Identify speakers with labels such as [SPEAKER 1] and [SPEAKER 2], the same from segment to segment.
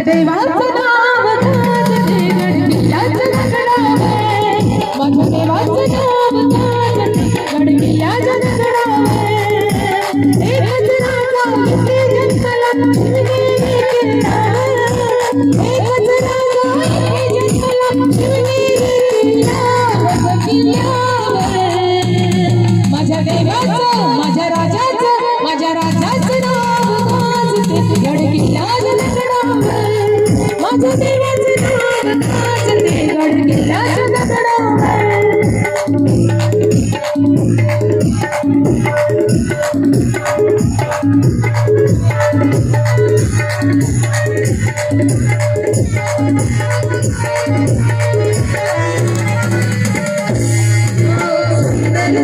[SPEAKER 1] देवाचं नाव गाजते गडकिल्ल्याच्या दगडावर, माझ्या देवाचं नाव गाजते गडकिल्ल्याच्या दगडावर. एकच राजा इथे जन्मला शिवनेरी किल्ल्यावर, एकच राजा इथे जन्मला शिवनेरी किल्ल्यावर. माझ्या देवाचं माझ्या राजाचं नाव गाजते गडकिल्ल्याच्या दगडावर, माझ्या देवाचं नाव गाजते गडकिल्ल्याच्या दगडावर.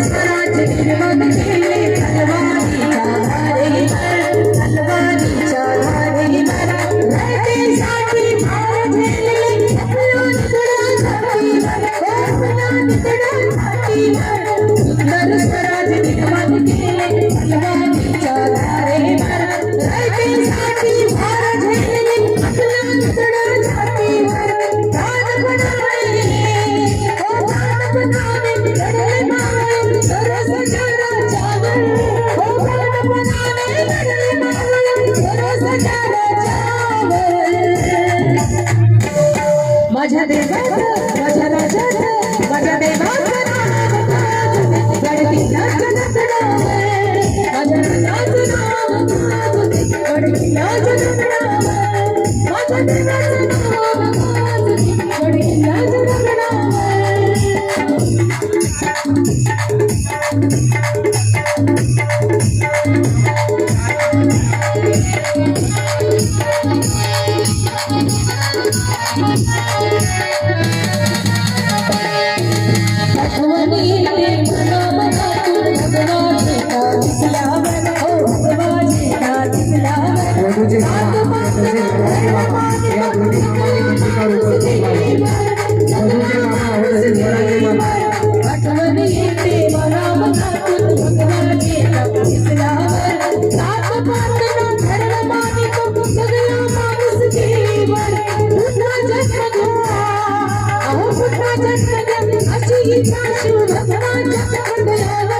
[SPEAKER 1] स्वराज्य निर्माण केले तलवारीच्या धारेवर, रयतेसाठी भार झेलले अपमान छातीवर, अपमान छातीवर. सुंदर स्वराज्य निर्माण केले तलवारीच्या धारेवर, रयतेसाठी भार झेलले अपमान छातीवर. प्राण बनावे लढले मावळे सरसच्या राजावर, प्राण बनावे लढले मावळे सरसच्या राजावर. माझ्या देवाचं माझ्या राजाचं माझ्या देवाचं नाव गाजते गडकिल्ल्याच्या दगडावर, माझ्या राजाचं नाव गाजते गडकिल्ल्याच्या दगडावर, माझ्या देवाचं नाव गाजते गडकिल्ल्याच्या दगडावर. आठवणी येते मनामनातून भगवानेचा दिसल्यावर, हो भगवानेचा दिसल्यावर. आठवणी येते मनामनातून भगवानेचा दिसल्यावर, सात पातना धरला मानिक सगळा माणूस जीवर. पुन्हा जन्म घ्या अहो पुन्हा जन्म घ्या अशी इच्छा शिव भगवानच्या मंडळावर.